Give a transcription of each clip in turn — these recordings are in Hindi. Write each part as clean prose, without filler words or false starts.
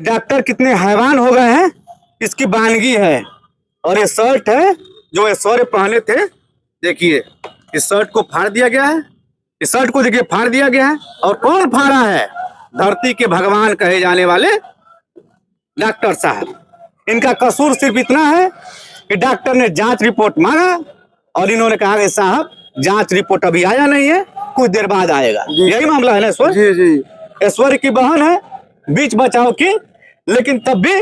डॉक्टर कितने हैवान हो गए हैं, इसकी बानगी है। और ये शर्ट है जो ऐश्वर्य पहने थे, देखिए इस शर्ट को फाड़ दिया गया है। इस शर्ट को देखिए फाड़ दिया गया है। और कौन फाड़ा है? धरती के भगवान कहे जाने वाले डॉक्टर साहब। इनका कसूर सिर्फ इतना है कि डॉक्टर ने जांच रिपोर्ट मांगा और इन्होंने कहा कि साहब जांच रिपोर्ट अभी आया नहीं है, कुछ देर बाद आएगा। यही मामला है ना ऐश्वर्य? जी जी, ऐश्वर्य की बहन है, बीच बचाव की, लेकिन तब भी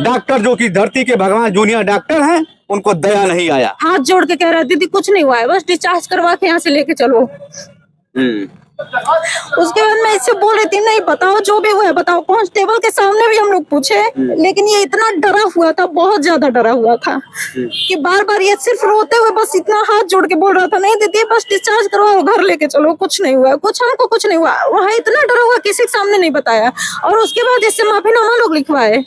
डॉक्टर जो कि धरती के भगवान जूनियर डॉक्टर हैं, उनको दया नहीं आया। हाथ जोड़ के कह रहा है दीदी कुछ नहीं हुआ है, बस डिस्चार्ज करवा के यहाँ से लेके चलो। उसके बाद मैं इससे बोल रही थी नहीं बताओ जो भी हुआ है बताओ। कांस्टेबल के सामने भी हम लोग पूछे, लेकिन ये इतना डरा हुआ था, बहुत ज्यादा डरा हुआ था कि बार बार ये सिर्फ रोते हुए बस इतना हाथ जोड़ के बोल रहा था नहीं दीदी बस डिस्चार्ज करवाओ, घर लेके चलो, कुछ नहीं हुआ, कुछ हमको कुछ नहीं हुआ। वहाँ इतना डरा हुआ किसी के सामने नहीं बताया। और उसके बाद इससे माफीनामा लोग लिखवाए।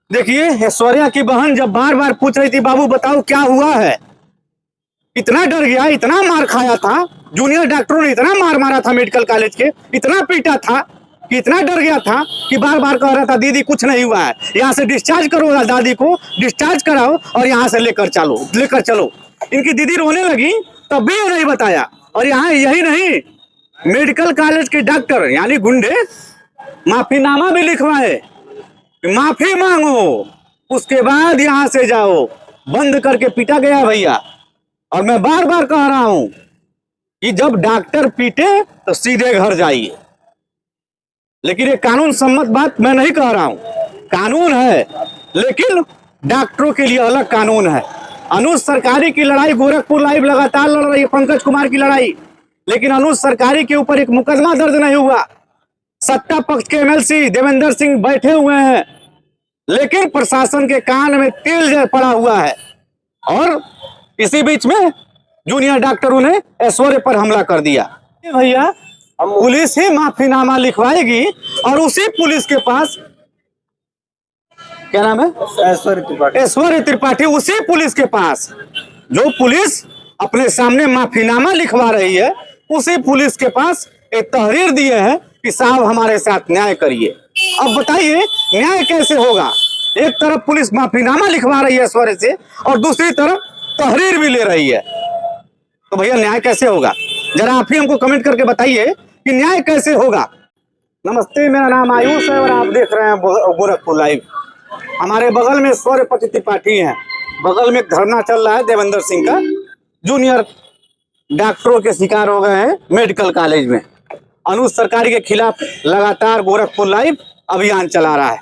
देखिए ऐश्वर्या की बहन जब बार बार पूछ रही थी बाबू बताओ क्या हुआ है, इतना डर गया, इतना मार खाया था, जूनियर डॉक्टरों ने इतना मार मारा था मेडिकल कॉलेज के, इतना पीटा था कि इतना डर गया था कि बार बार कह रहा था दीदी कुछ नहीं हुआ है, यहाँ से डिस्चार्ज करो, दादी को डिस्चार्ज कराओ और यहाँ से लेकर चलो। इनकी दीदी रोने लगी तब भी नहीं बताया। और यहाँ यही नहीं, मेडिकल कॉलेज के डॉक्टर यानी गुंडे माफीनामा भी लिखवाए, माफी मांगो उसके बाद यहाँ से जाओ। बंद करके पीटा गया भैया। और मैं बार बार कह रहा हूं कि जब डॉक्टर पीटे तो सीधे घर जाइए, लेकिन ये कानून सम्मत बात मैं नहीं कह रहा हूं। कानून है लेकिन डॉक्टरों के लिए अलग कानून है। अनुज सरकारी की लड़ाई गोरखपुर लाइव लगातार लड़ रही है, पंकज कुमार की लड़ाई, लेकिन अनुज सरकारी के ऊपर एक मुकदमा दर्ज नहीं हुआ। सत्ता पक्ष के एमएलसी देवेंद्र सिंह बैठे हुए हैं, लेकिन प्रशासन के कान में तेल पड़ा हुआ है। और इसी बीच में जूनियर डॉक्टरों ने ऐश्वर्य पर हमला कर दिया। भैया पुलिस ही माफीनामा लिखवाएगी और उसी पुलिस के पास, क्या नाम है, ऐश्वर्य त्रिपाठी, उसी पुलिस के पास जो पुलिस अपने सामने माफीनामा लिखवा रही है, उसी पुलिस के पास एक तहरीर दिए हैं कि साहब हमारे साथ न्याय करिए। अब बताइए न्याय कैसे होगा? एक तरफ पुलिस माफीनामा लिखवा रही है ऐश्वर्य से और दूसरी तरफ तहरीर भी ले रही है, तो भैया न्याय कैसे होगा? जरा आप ही हमको कमेंट करके बताइए कि न्याय कैसे होगा। नमस्ते, मेरा नाम आयुष है और आप देख रहे हैं गोरखपुर लाइव। हमारे बगल में ऐश्वर्य त्रिपाठी हैं, बगल में धरना चल रहा है देवेंद्र सिंह का। जूनियर डॉक्टरों के शिकार हो गए हैं मेडिकल कॉलेज में। अनुज सरकारी के खिलाफ लगातार गोरखपुर लाइव अभियान चला रहा है।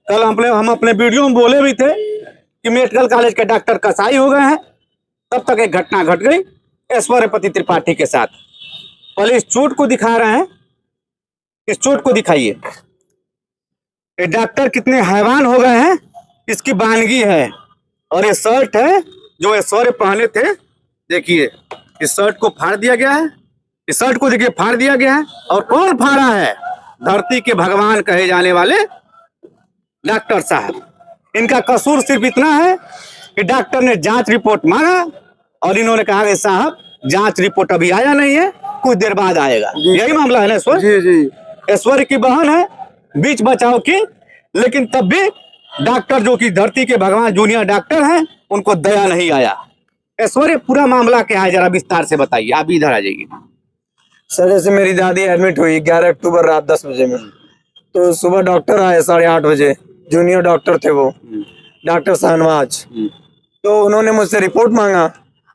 कल हम अपने वीडियो में बोले भी थे कि मेडिकल कॉलेज के डॉक्टर कसाई हो गए हैं। तब तक एक घटना घट गई ऐश्वर्य त्रिपाठी के साथ। पहले इस चोट को दिखा रहे हैं, इस चोट को दिखाइए। ये डॉक्टर कितने हैवान हो गए हैं, इसकी बानगी है। और ये शर्ट है जो ऐश्वर्य पहने थे, देखिए इस शर्ट को फाड़ दिया गया है। इस शर्ट को देखिए फाड़ दिया गया है। और कौन फाड़ा है? धरती के भगवान कहे जाने वाले डॉक्टर साहब। इनका कसूर सिर्फ इतना है कि डॉक्टर ने जांच रिपोर्ट मांगा और इन्होंने कहा कि साहब जांच रिपोर्ट अभी आया नहीं है, कुछ देर बाद आएगा। यही मामला है ना ऐश्वर्य? जी जी, ऐश्वर्य की बहन है, बीच बचाव की, लेकिन तब भी डॉक्टर जो कि धरती के भगवान जूनियर डॉक्टर हैं, उनको दया नहीं आया। ऐश्वर्य पूरा मामला क्या है जरा विस्तार से बताइए। आप इधर आ जाइए। सर जैसे मेरी दादी एडमिट हुई 11 अक्टूबर रात 10 बजे में, तो सुबह डॉक्टर आए 8:30 बजे, जूनियर डॉक्टर थे वो, डॉक्टर शाहनवाज। तो उन्होंने मुझसे रिपोर्ट मांगा।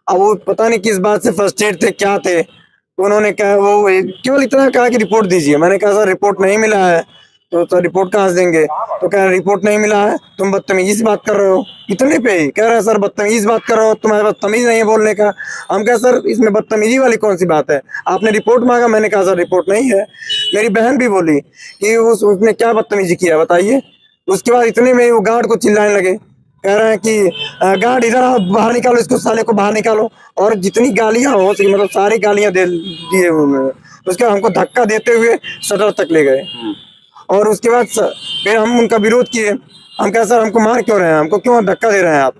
अब वो पता नहीं किस बात से फर्स्ट एड थे क्या थे, तो उन्होंने कहा वो केवल इतना कहा कि रिपोर्ट दीजिए। मैंने कहा सर रिपोर्ट नहीं मिला है। तो सर रिपोर्ट कहाँ से देंगे? तो कह रहे रिपोर्ट नहीं मिला है, तुम बदतमीजी से बात कर रहे हो। इतने पे ही कह रहे हैं सर बदतमीजी बात कर रहे हो, तुम्हारे पास तमीज नहीं है बोलने का। हम कहा सर इसमें बदतमीजी वाली कौन सी बात है? आपने रिपोर्ट मांगा। मैंने कहा सर रिपोर्ट नहीं है। मेरी बहन भी बोली कि उसने क्या बदतमीजी किया बताइए। उसके बाद इतने में वो गार्ड को चिल्लाने लगे, कह रहे हैं कि गार्ड इधर आओ, बाहर निकालो इसको, साले को बाहर निकालो। और जितनी गालियां हो सकी मतलब सारी गालियां दे दिए उन्होंने। उसके बाद हमको धक्का देते हुए सदर तक ले गए। और उसके बाद फिर हम उनका विरोध किए। हम कहा सर हमको मार क्यों रहे हैं, हमको क्यों धक्का दे रहे हैं आप?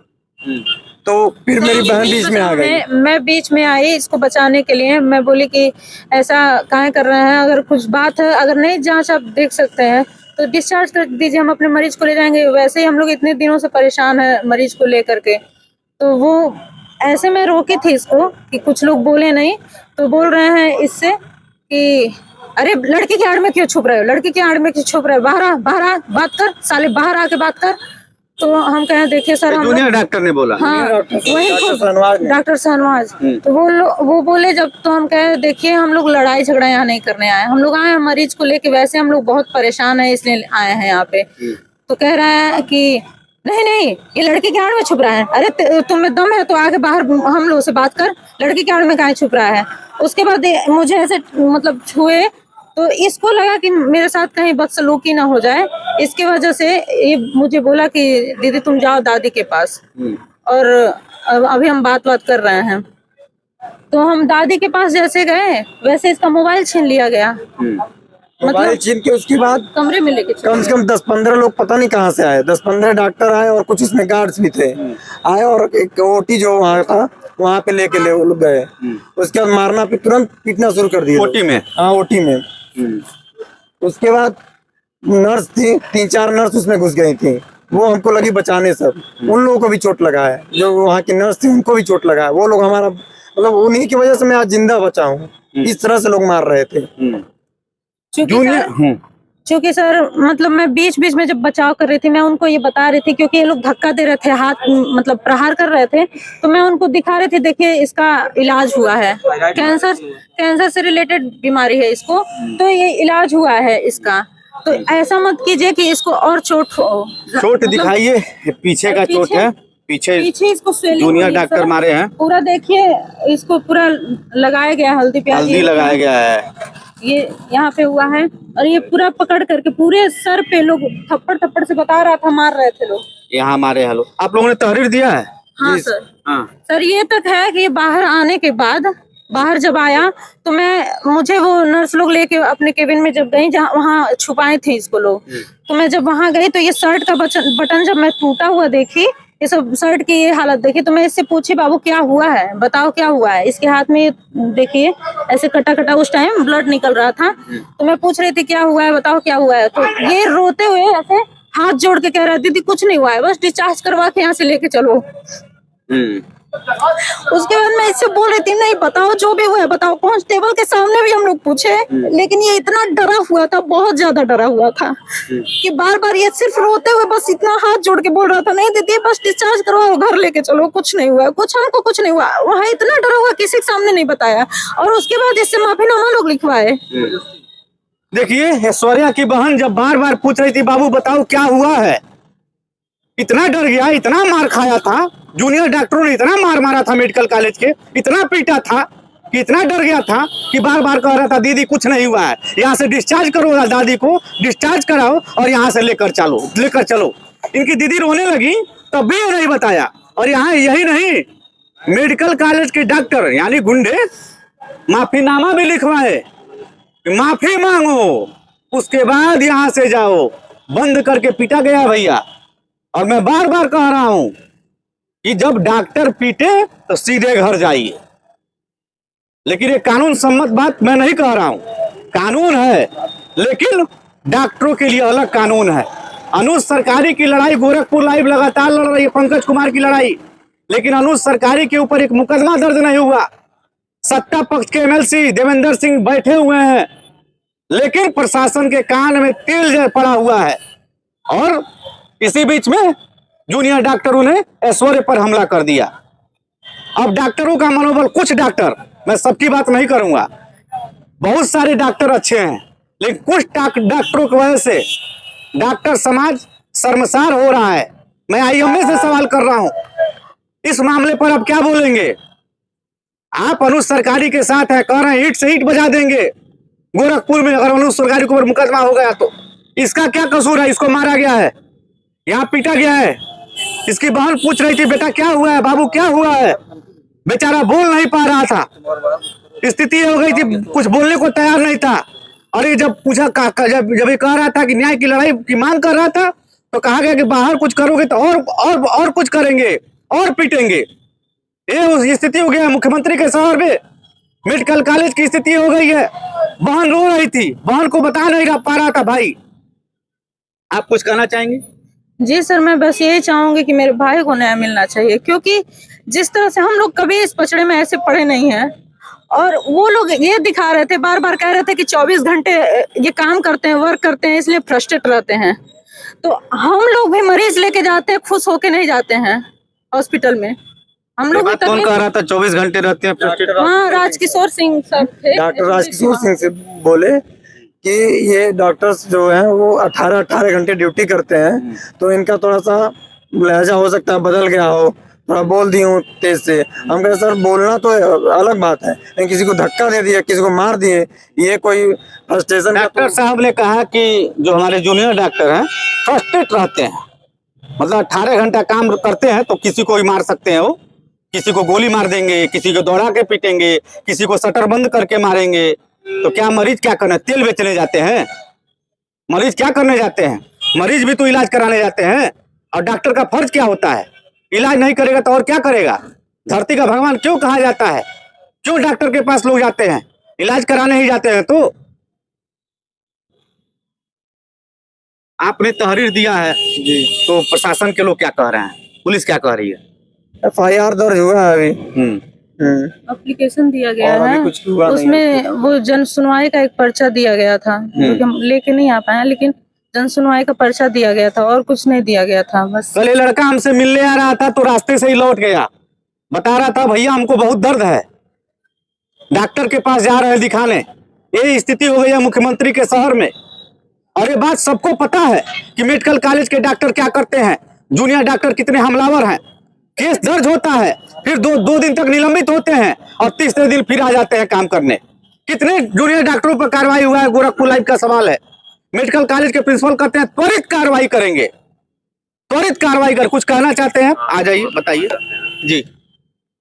तो फिर मेरी बहन बीच में आ गई। मैं बीच में आई इसको बचाने के लिए। मैं बोली कि ऐसा काहे कर रहे हैं, अगर कुछ बात है, अगर नहीं जांच आप देख सकते हैं तो डिस्चार्ज कर दीजिए, हम अपने मरीज को ले जाएंगे। वैसे ही हम लोग इतने दिनों से परेशान है मरीज को लेकर के। तो वो ऐसे में रोकी थी इसको कि कुछ लोग बोले नहीं, तो बोल रहे हैं इससे कि अरे लड़की के आड़ में क्यों छुप रहे हो, लड़की के आड़ में क्यों छुप रहे हो, बाहर आ बात कर, साले बाहर आके बात कर। तो हम कहें देखिए सर, हम जूनियर डॉक्टर ने बोला। हाँ वही शहनवाज डॉक्टर शहनवाज। तो वो बोले जब, तो हम कहे देखिए हम लोग लड़ाई झगड़ा यहाँ नहीं करने आए, हम लोग आए हैं मरीज को लेके, वैसे हम लोग बहुत परेशान है इसलिए आए हैं यहाँ पे। तो कह रहा है कि नहीं ये लड़की के आड़ में छुप रहा है, अरे तुम्हें दम है तो आगे बाहर हम लोग से बात कर, लड़की के आड़ में कहाँ छुप रहा है। उसके बाद मुझे ऐसे मतलब छुए, तो इसको लगा कि मेरे साथ कहीं बदसलूकी ना हो जाए, इसके वजह से ये मुझे बोला कि दीदी तुम जाओ दादी के पास, और अभी हम बात कर रहे हैं। तो हम दादी के पास जैसे गए वैसे इसका मोबाइल छीन लिया गया, मोबाइल छीन के उसके बाद कमरे में लेके कम से कम 10-15 लोग पता नहीं कहाँ से आए, 10-15 डॉक्टर आए और कुछ इसमें गार्ड्स भी थे आए, और एक ओटी जो वहाँ था वहाँ पे लेके लोग गए। उसके बाद मारना तुरंत पीटना शुरू कर दिया ओटी में। हाँ ओटी में। उसके बाद नर्स थी, 3-4 नर्स उसमें घुस गई थी, वो हमको लगी बचाने सब। उन लोगों को भी चोट लगा है, जो वहाँ की नर्स थी उनको भी चोट लगा है। वो लोग हमारा मतलब उन्हीं की वजह से मैं आज जिंदा बचा हूँ। इस तरह से लोग मार रहे थे। क्योंकि सर मतलब मैं बीच बीच में जब बचाव कर रही थी, मैं उनको ये बता रही थी, क्योंकि ये लोग धक्का दे रहे थे, हाथ मतलब प्रहार कर रहे थे, तो मैं उनको दिखा रही थी देखिए इसका इलाज हुआ है, कैंसर से रिलेटेड बीमारी है इसको, तो ये इलाज हुआ है इसका। तो ऐसा मत कीजिए कि इसको और चोट हो। चोट दिखाइए, पीछे का चोट है, पीछे इसको जूनियर डॉक्टर मारे हैं। पूरा देखिए, इसको पूरा लगाया गया हल्दी प्याज, हल्दी लगाया गया है, ये यहाँ पे हुआ है, और ये पूरा पकड़ करके पूरे सर पे लोग थप्पड़ से बता रहा था मार रहे थे लोग, यहाँ मारे। हेलो, आप लोगों ने तहरीर दिया है? हाँ सर। हाँ सर ये तक है कि बाहर आने के बाद, बाहर जब आया तो मुझे वो नर्स लोग लेके अपने केबिन में जब गई, जहाँ वहाँ छुपाए थे इसको लोग, तो मैं जब वहाँ गई तो ये शर्ट का बटन जब मैं टूटा हुआ देखी, ये सब शर्ट की ये हालत देखी, तो मैं इससे पूछी बाबू क्या हुआ है, बताओ क्या हुआ है। इसके हाथ में देखिए ऐसे कटा उस टाइम ब्लड निकल रहा था, तो मैं पूछ रही थी क्या हुआ है, बताओ क्या हुआ है। तो ये रोते हुए ऐसे हाथ जोड़ के कह रहा है दीदी कुछ नहीं हुआ है, बस डिस्चार्ज करवा के यहाँ से लेके चलो। उसके बाद मैं इससे बोल रही थी नहीं बताओ जो भी हुआ है बताओ। कांस्टेबल के सामने भी हम लोग पूछे, लेकिन ये इतना डरा हुआ था, बहुत ज्यादा डरा हुआ था कि बार बार ये सिर्फ रोते हुए बस इतना हाथ जोड़ के बोल रहा था नहीं दीदी बस डिस्चार्ज करवाओ, घर लेके चलो, कुछ नहीं हुआ, हमको कुछ नहीं हुआ। वहाँ इतना डरा हुआ किसी के सामने नहीं बताया, और उसके बाद इससे माफीनामा लोग लिखवाए। देखिए, ऐश्वर्या की बहन जब बार बार पूछ रही थी बाबू बताओ क्या हुआ है, इतना डर गया, इतना मार खाया था, जूनियर डॉक्टरों ने इतना मार मारा था मेडिकल कॉलेज के, इतना पीटा था कि इतना डर गया था कि बार बार कह रहा था दीदी कुछ नहीं हुआ है, यहाँ से डिस्चार्ज करो, दादी को डिस्चार्ज कराओ और यहाँ से लेकर चलो। इनकी दीदी रोने लगी तब भी नहीं बताया। और यहाँ यही नहीं, मेडिकल कॉलेज के डॉक्टर यानी गुंडे माफीनामा भी लिखवाए, माफी मांगो उसके बाद यहाँ से जाओ, बंद करके पीटा गया भैया। और मैं बार बार कह रहा हूं कि जब डॉक्टर पीटे तो सीधे घर जाइए, लेकिन ये कानून सम्मत बात मैं नहीं कह रहा हूं। कानून है, लेकिन डॉक्टरों के लिए अलग कानून है। अनुज सरकारी की लड़ाई, गोरखपुर लाइव लगातार लड़ रही है पंकज कुमार की लड़ाई, लेकिन अनुज सरकारी के ऊपर एक मुकदमा दर्ज नहीं हुआ। सत्ता पक्ष के एमएलसी देवेंद्र सिंह बैठे हुए हैं, लेकिन प्रशासन के कान में तेल पड़ा हुआ है। और इसी बीच में जूनियर डॉक्टरों ने ऐश्वर्या पर हमला कर दिया। अब डॉक्टरों का मनोबल, कुछ डॉक्टर, मैं सबकी बात नहीं करूंगा, बहुत सारे डॉक्टर अच्छे हैं, लेकिन कुछ डॉक्टरों की वजह से डॉक्टर समाज शर्मसार हो रहा है। मैं आईएमए से सवाल कर रहा हूं, इस मामले पर अब क्या बोलेंगे? आप अनुज सरकारी के साथ है, कह रहे हैं ईंट से ईंट बजा देंगे गोरखपुर में अगर अनुज सरकारी के ऊपर मुकदमा हो गया तो। इसका क्या कसूर है? इसको मारा गया है, यहाँ पीटा गया है। इसकी बहन पूछ रही थी बेटा क्या हुआ है, बाबू क्या हुआ है, बेचारा बोल नहीं पा रहा था, स्थिति हो गई थी, कुछ बोलने को तैयार नहीं था। और ये जब पूछा, जब ये कह रहा था कि न्याय की लड़ाई की मांग कर रहा था, तो कहा गया कि बाहर कुछ करोगे तो और कुछ करेंगे और पीटेंगे। ये स्थिति हो गया मुख्यमंत्री के शहर में, मेडिकल कॉलेज की स्थिति हो गई है। बहन रो रही थी, बहन को बता नहीं पा रहा था भाई, आप कुछ कहना चाहेंगे? जी सर, मैं बस यही चाहूंगी कि मेरे भाई को न्याय मिलना चाहिए, क्योंकि जिस तरह से हम लोग कभी इस पचड़े में ऐसे पड़े नहीं हैं, और वो लोग ये दिखा रहे थे, बार बार कह रहे थे कि 24 घंटे ये काम करते हैं, वर्क करते हैं, इसलिए फ्रस्ट्रेट रहते हैं। तो हम लोग भी मरीज लेके जाते हैं, खुश होके नहीं जाते हैं हॉस्पिटल में। हम लोग भी कौन कह रहा था 24 घंटे रहते हैं फ्रस्ट्रेट? हाँ, राजकिशोर सिंह सर थे। डॉक्टर राजकिशोर सिंह से बोले कि ये डॉक्टर्स जो हैं वो 18 घंटे ड्यूटी करते हैं, तो इनका थोड़ा सा लहजा हो सकता है बदल गया हो, थोड़ा बोल दी हूँ तेज से। हम कहे सर बोलना तो अलग बात है, लेकिन किसी को धक्का दे दिया, किसी को मार दिए, ये कोई फ्रस्ट्रेशन? डॉक्टर साहब ने कहा कि जो हमारे जूनियर डॉक्टर हैं फ्रस्ट्रेट रहते हैं, मतलब 18 घंटा काम करते हैं तो किसी को भी मार सकते हैं, वो किसी को गोली मार देंगे, किसी को दौड़ा के पीटेंगे, किसी को शटर बंद करके मारेंगे। तो क्या मरीज क्या करने, तेल बेचने जाते हैं? मरीज क्या करने जाते हैं? मरीज भी तो इलाज कराने जाते हैं। और डॉक्टर का फर्ज क्या होता है? इलाज नहीं करेगा तो और क्या करेगा? धरती का भगवान क्यों कहा जाता है? क्यों डॉक्टर के पास लोग जाते हैं? इलाज कराने ही जाते हैं। तो आपने तहरीर दिया है जी, तो प्रशासन के लोग क्या कह रहे हैं, पुलिस क्या कह रही है? FIR दर्ज हुआ है अभी। एप्लीकेशन दिया गया और अभी है, कुछ हुआ नहीं उसमें वो जन सुनवाई का एक पर्चा दिया गया था, जो कि हम लेके नहीं आ पाए, लेकिन जन सुनवाई का पर्चा दिया गया था और कुछ नहीं दिया गया था। बस कल ये लड़का हमसे मिलने आ रहा था तो रास्ते से ही लौट गया, बता रहा था भैया हमको बहुत दर्द है, डॉक्टर के पास जा रहे हैं दिखाने। ये स्थिति हो गई है मुख्यमंत्री के शहर में। और ये बात सबको पता है कि मेडिकल कॉलेज के डॉक्टर क्या करते हैं, जूनियर डॉक्टर कितने हमलावर हैं। केस दर्ज होता है, फिर दो दिन तक निलंबित होते हैं और तीसरे दिन फिर आ जाते हैं काम करने। कितने जूनियर डॉक्टरों पर कार्रवाई हुआ है, गोरखपुर लाइव का सवाल है। मेडिकल कॉलेज के प्रिंसिपल कहते हैं त्वरित कार्रवाई करेंगे, त्वरित कार्रवाई कर। कुछ कहना चाहते हैं, आ जाइए बताइए जी।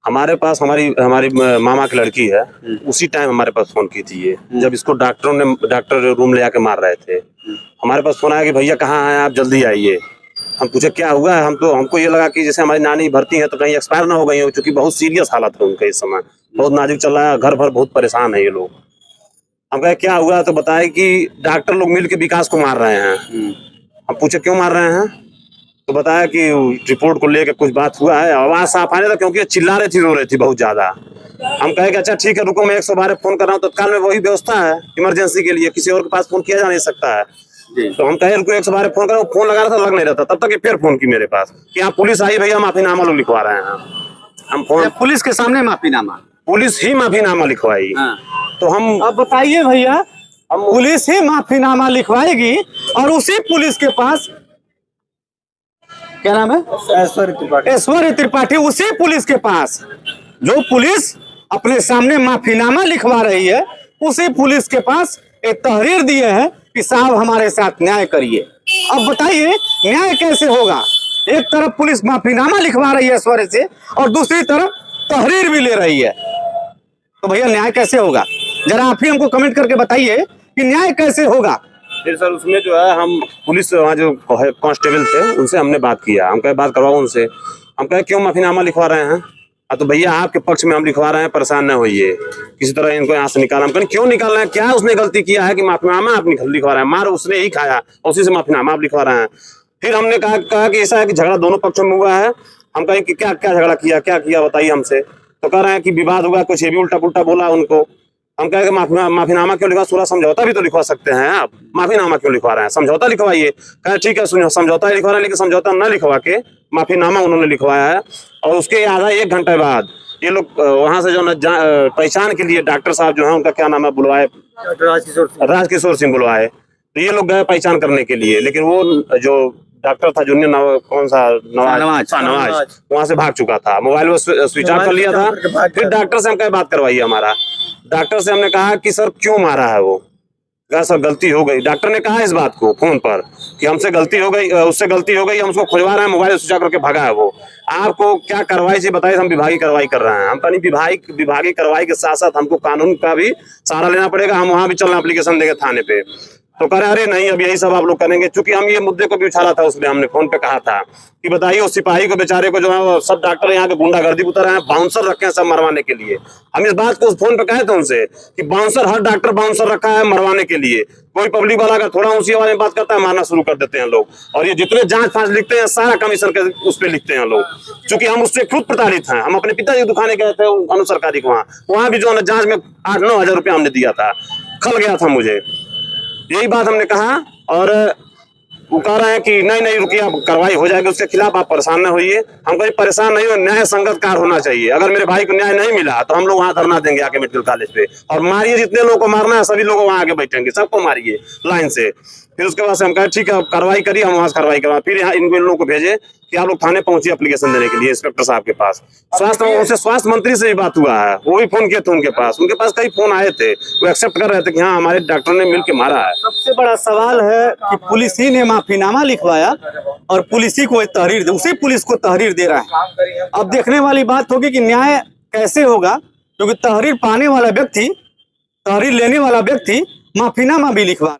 हमारे पास हमारी मामा की लड़की है, उसी टाइम हमारे पास फोन की थी ये, जब इसको डॉक्टर रूम ले जाके मार रहे थे। हमारे पास फोन आया कि भैया कहाँ हैं आप, जल्दी आइए। हम पूछे क्या हुआ है, हमको ये लगा कि जैसे हमारी नानी भर्ती है तो कहीं एक्सपायर ना हो गई हो, क्योंकि बहुत सीरियस हालत है उनका इस समय, बहुत नाजुक चल रहा है, घर भर बहुत परेशान है ये लोग। हम कहे क्या हुआ, तो बताए कि डॉक्टर लोग मिल के विकास को मार रहे हैं। हम पूछे क्यों मार रहे हैं, तो बताया कि रिपोर्ट को लेकर कुछ बात हुआ है। आवाज साफ आने था क्योंकि चिल्ला रही थी, रो रही थी बहुत ज्यादा। हम कहे कि अच्छा ठीक है रुको, मैं 112 फोन कर रहा हूँ, तत्काल में वही व्यवस्था है इमरजेंसी के लिए, किसी और के पास फोन किया जा नहीं सकता है। तो हम कहे रुको 112 फोन कर रहा हूँ, फोन लगा रहा था लग नहीं रहा था, तब तक ये फिर फोन की मेरे पास कि यहाँ पुलिस आई भैया, माफीनामा लोग लिखवा रहे हैं। हम फोन, पुलिस के सामने माफीनामा, पुलिस ही माफीनामा लिखवाई। तो हम, अब बताइए भैया, पुलिस ही माफीनामा लिखवाएगी और उसी पुलिस के पास, क्या नाम है, ऐश्वर्य त्रिपाठी, उसी पुलिस के पास जो पुलिस अपने सामने माफीनामा लिखवा रही है, उसी पुलिस के पास एक तहरीर दिए हैं कि साहब हमारे साथ न्याय करिए। अब बताइए न्याय कैसे होगा? एक तरफ पुलिस माफीनामा लिखवा रही है ऐश्वर्य से और दूसरी तरफ तहरीर भी ले रही है, तो भैया न्याय कैसे होगा? जरा आप ही हमको कमेंट करके बताइए कि न्याय कैसे होगा। फिर सर उसमें जो है हम पुलिस वहाँ जो कांस्टेबल थे उनसे हमने बात किया, हम कहे बात करवाओ उनसे। हम कहे क्यों माफीनामा लिखवा रहे हैं? तो भैया आपके पक्ष में हम लिखवा रहे हैं, परेशान न होइए, किसी तरह इनको यहाँ से निकाला। हम कहें क्यों निकाल रहे हैं, क्या उसने गलती किया है कि माफीनामा आप लिखवा रहे हैं? मार उसने ही खाया, उसी से माफीनामा आप लिखवा रहे हैं। फिर हमने कहा कि ऐसा है कि झगड़ा दोनों पक्षों में हुआ है। हम कहें कि क्या क्या झगड़ा किया, क्या किया बताइए हमसे। तो कह रहे हैं कि विवाद हुआ, कुछ ये भी उल्टा पुल्टा बोला उनको। हम कहें कि माफीनामा क्यों लिखवा, पूरा समझौता भी तो लिखवा सकते हैं आप, माफीनामा क्यों लिखवा रहे हैं? समझौता लिखवाइए। कहे ठीक है समझौता लिखवा रहे हैं, लेकिन समझौता न लिखवा के माफीनामा उन्होंने लिखवाया है। और उसके आधा 1 घंटे बाद ये लोग वहां से जो पहचान के लिए डॉक्टर साहब जो है, उनका क्या नाम है, बुलवाए, राजकिशोर सिंह बुलवाए। तो ये लोग गए पहचान करने के लिए, लेकिन वो जो डॉक्टर था जूनियर कौन सा नवाज वहां से भाग चुका था, मोबाइल वो स्विच ऑफ कर लिया था। फिर डॉक्टर से हम कहे बात करवाइए हमारा। डॉक्टर से हमने कहा कि सर क्यों मारा है वो? कहा सर गलती हो गई। डॉक्टर ने कहा इस बात को फोन पर कि हमसे गलती हो गई, उससे गलती हो गई, हम उसको खुजवा रहे हैं, मोबाइल स्विच ऑफ करके भागा है वो। आपको क्या कार्रवाई चाहिए बताइए, हम विभागीय कार्रवाई कर रहे हैं। हम कहीं विभागीय कार्रवाई के साथ साथ हमको कानून का भी सहारा लेना पड़ेगा। हम वहां भी चल रहे हैं, एप्लीकेशन देंगे थाने पे। तो कह रहे अरे नहीं अब यही सब आप लोग करेंगे। चूंकि हम ये मुद्दे को भी उछाला था, उसमें हमने फोन पे कहा था कि बताइए उस सिपाही को बेचारे को जो है वो सब डॉक्टर यहाँ के गुंडागर्दी उतर रहे हैं, बाउंसर रखे हैं सब मरवाने के लिए। हम इस बात को उस फोन पे कहे थे उनसे कि बाउंसर, हर डॉक्टर बाउंसर रखा है मरवाने के लिए। कोई पब्लिक वाला अगर थोड़ा ऊंची आवाज में बात करता है मारना शुरू कर देते हैं लोग। और ये जितने जांच फांच लिखते हैं सारा कमीशन के उस पर लिखते हैं लोग। चूंकि हम उससे खुद प्रताड़ित हैं, हम अपने पिताजी की दुकानें गए थे अनु सरकारी को, वहां भी जो है जांच में 8-9 हजार रुपया हमने दिया था, खल गया था मुझे। यही बात हमने कहा और वो कह रहे हैं कि नहीं नहीं रुकिए आप कार्रवाई हो जाएगी उसके खिलाफ, आप परेशान न होइए। हम कहीं परेशान नहीं हो, न्याय संगत कार्य होना चाहिए। अगर मेरे भाई को न्याय नहीं मिला तो हम लोग वहां धरना देंगे आके मेडिकल कॉलेज पे, और मारिए जितने लोगों को मारना है सभी लोग वहां आके बैठेंगे, सबको मारिए लाइन से। फिर उसके बाद से हम कहे ठीक है कार्रवाई करिए, हम वहां से कार्रवाई करवा। फिर यहाँ इन लोगों को भेजे कि आप लोग थाने पहुंचिए एप्लीकेशन देने के लिए इंस्पेक्टर साहब के पास। स्वास्थ्य मंत्री से भी बात हुआ है, वो भी फोन किए थे उनके पास कई फोन आए थे, वो एक्सेप्ट कर रहे थे कि हाँ हमारे डॉक्टर ने मिल के मारा है। सबसे बड़ा सवाल है कि पुलिस ही ने माफीनामा लिखवाया और पुलिस ही को तहरीर, उसी पुलिस को तहरीर दे रहा है। अब देखने वाली बात होगी कि न्याय कैसे होगा, क्योंकि तहरीर पाने वाला व्यक्ति, तहरीर लेने वाला व्यक्ति माफीनामा भी लिखवा